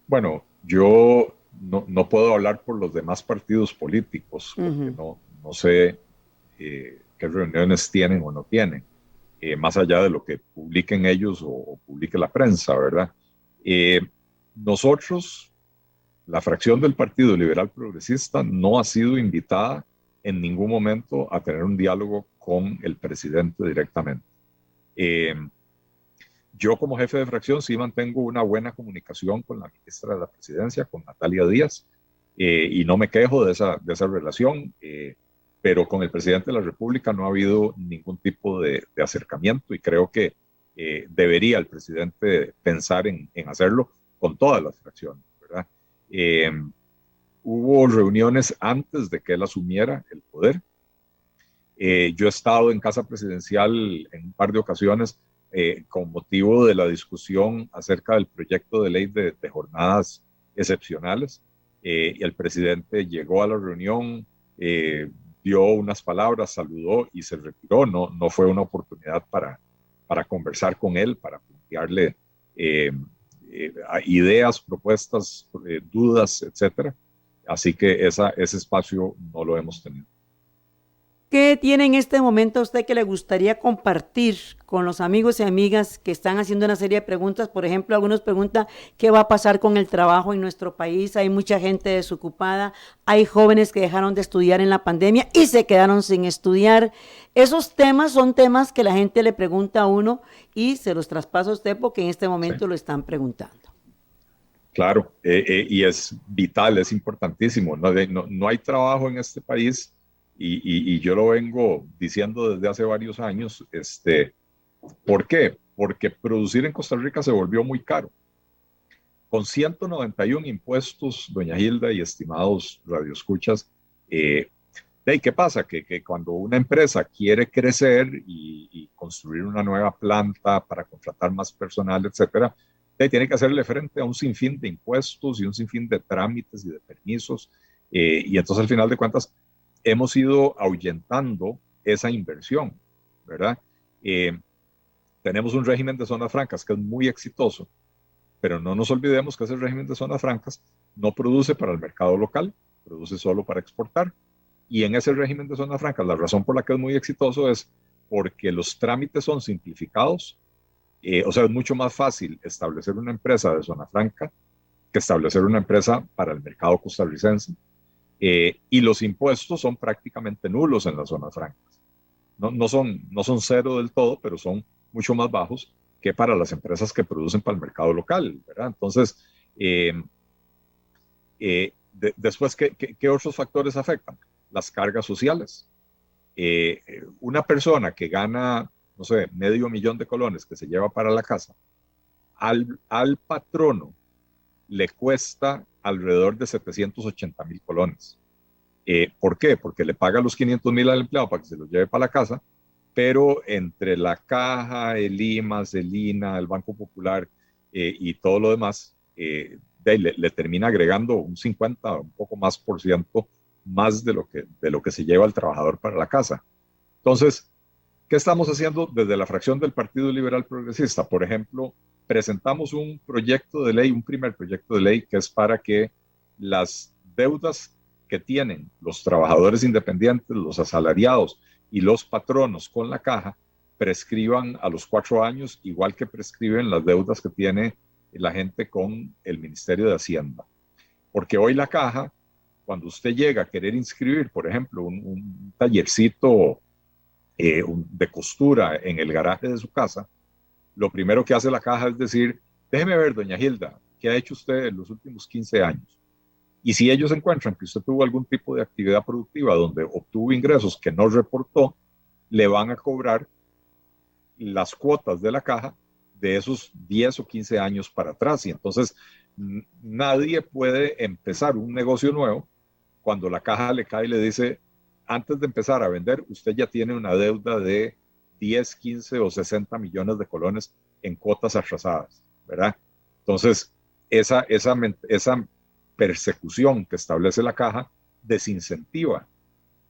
Bueno, yo no puedo hablar por los demás partidos políticos, porque no sé qué reuniones tienen o no tienen. Más allá de lo que publiquen ellos o publique la prensa, ¿verdad? Nosotros, la fracción del Partido Liberal Progresista, no ha sido invitada en ningún momento a tener un diálogo con el presidente directamente. Yo como jefe de fracción sí mantengo una buena comunicación con la ministra de la Presidencia, con Natalia Díaz, y no me quejo de esa relación, pero con el presidente de la República no ha habido ningún tipo de acercamiento y creo que debería el presidente pensar en hacerlo con todas las fracciones, ¿verdad? Hubo reuniones antes de que él asumiera el poder. Yo he estado en Casa Presidencial en un par de ocasiones con motivo de la discusión acerca del proyecto de ley de jornadas excepcionales, y el presidente llegó a la reunión, dio unas palabras, saludó y se retiró. No fue una oportunidad para conversar con él, para plantearle ideas, propuestas, dudas, etcétera. Así que ese espacio no lo hemos tenido. ¿Qué tiene en este momento a usted que le gustaría compartir con los amigos y amigas que están haciendo una serie de preguntas? Por ejemplo, algunos preguntan qué va a pasar con el trabajo en nuestro país. Hay mucha gente desocupada, hay jóvenes que dejaron de estudiar en la pandemia y se quedaron sin estudiar. Esos temas son temas que la gente le pregunta a uno y se los traspaso a usted porque en este momento lo están preguntando. Claro, y es vital, es importantísimo. No hay trabajo en este país. Y yo lo vengo diciendo desde hace varios años. ¿Por qué? porque producir en Costa Rica se volvió muy caro. Con 191 impuestos, doña Hilda y estimados radioescuchas, ¿qué pasa? Que cuando una empresa quiere crecer y construir una nueva planta para contratar más personal, etcétera, tiene que hacerle frente a un sinfín de impuestos y un sinfín de trámites y de permisos. Y entonces, al final de cuentas, hemos ido ahuyentando esa inversión, ¿verdad? Tenemos un régimen de zonas francas que es muy exitoso, pero no nos olvidemos que ese régimen de zonas francas no produce para el mercado local, produce solo para exportar. Y en ese régimen de zonas francas, la razón por la que es muy exitoso es porque los trámites son simplificados. O sea, es mucho más fácil establecer una empresa de zona franca que establecer una empresa para el mercado costarricense. Y los impuestos son prácticamente nulos en las zonas francas. No son cero del todo, pero son mucho más bajos que para las empresas que producen para el mercado local, ¿verdad? Entonces, después, ¿qué otros factores afectan? Las cargas sociales. Una persona que gana, no sé, $500,000 que se lleva para la casa, al patrono le cuesta alrededor de 780,000 colones. ¿Por qué? Porque le paga los 500,000 al empleado para que se los lleve para la casa, pero entre la caja, el IMAS, el INA, el Banco Popular y todo lo demás, le termina agregando un 50, un poco más por ciento más de lo que se lleva el trabajador para la casa. Entonces, ¿qué estamos haciendo desde la fracción del Partido Liberal Progresista? Por ejemplo, presentamos un proyecto de ley, un primer proyecto de ley que es para que las deudas que tienen los trabajadores independientes, los asalariados y los patronos con la caja prescriban a los 4 años, igual que prescriben las deudas que tiene la gente con el Ministerio de Hacienda. Porque hoy la caja, cuando usted llega a querer inscribir, por ejemplo, un tallercito de costura en el garaje de su casa, lo primero que hace la caja es decir, déjeme ver, doña Hilda, ¿qué ha hecho usted en los últimos 15 años? Y si ellos encuentran que usted tuvo algún tipo de actividad productiva donde obtuvo ingresos que no reportó, le van a cobrar las cuotas de la caja de esos 10 o 15 años para atrás. Y entonces nadie puede empezar un negocio nuevo cuando la caja le cae y le dice, antes de empezar a vender, usted ya tiene una deuda de 10, 15 o 60 millones de colones en cuotas atrasadas, ¿verdad? Entonces, esa persecución que establece la caja desincentiva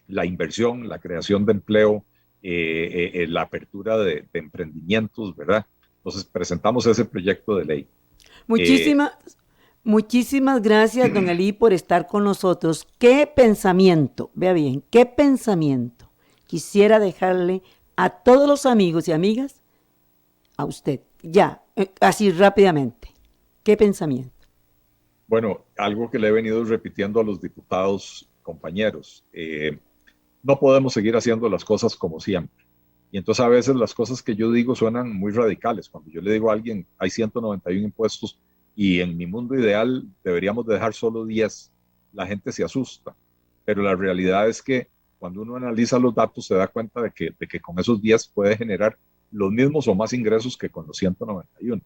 la inversión, la creación de empleo, la apertura de emprendimientos, ¿verdad? Entonces, presentamos ese proyecto de ley. Muchísimas gracias, don Elí, por estar con nosotros. ¿Qué pensamiento, vea bien, qué pensamiento quisiera dejarle a todos los amigos y amigas, a usted, ya, así rápidamente? ¿Qué pensamiento? Bueno, algo que le he venido repitiendo a los diputados compañeros, no podemos seguir haciendo las cosas como siempre. Y entonces a veces las cosas que yo digo suenan muy radicales. Cuando yo le digo a alguien, hay 191 impuestos y en mi mundo ideal deberíamos dejar solo 10, la gente se asusta. Pero la realidad es que cuando uno analiza los datos se da cuenta de que con esos 10 puede generar los mismos o más ingresos que con los 191.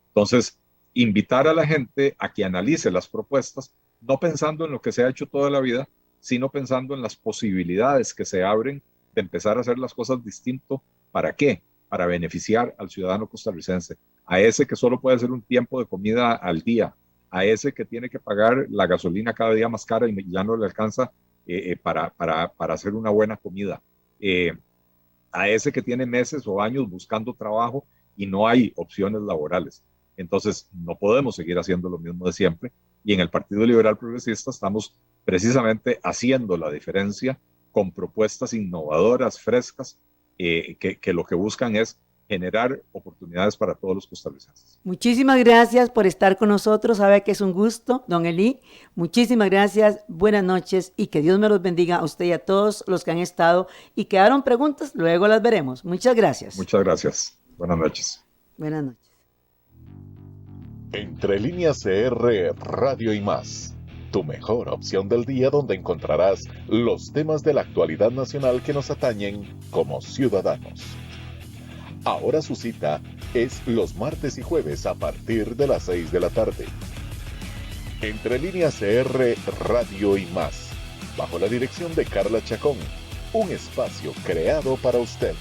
Entonces, invitar a la gente a que analice las propuestas, no pensando en lo que se ha hecho toda la vida, sino pensando en las posibilidades que se abren de empezar a hacer las cosas distinto. ¿Para qué? Para beneficiar al ciudadano costarricense, a ese que solo puede hacer un tiempo de comida al día, a ese que tiene que pagar la gasolina cada día más cara y ya no le alcanza para hacer una buena comida, a ese que tiene meses o años buscando trabajo y no hay opciones laborales. Entonces, no podemos seguir haciendo lo mismo de siempre. Y en el Partido Liberal Progresista estamos precisamente haciendo la diferencia con propuestas innovadoras, frescas, que lo que buscan es generar oportunidades para todos los costarricenses. Muchísimas gracias por estar con nosotros. Sabe que es un gusto, don Elí. Muchísimas gracias, buenas noches y que Dios me los bendiga a usted y a todos los que han estado y quedaron preguntas, luego las veremos. Muchas gracias. Muchas gracias. Buenas noches. Buenas noches. Entre Líneas CR, Radio y Más, tu mejor opción del día donde encontrarás los temas de la actualidad nacional que nos atañen como ciudadanos. Ahora su cita es los martes y jueves a partir de las 6 de la tarde. Entre Líneas CR, Radio y más, bajo la dirección de Carla Chacón, un espacio creado para usted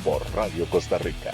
por Radio Costa Rica.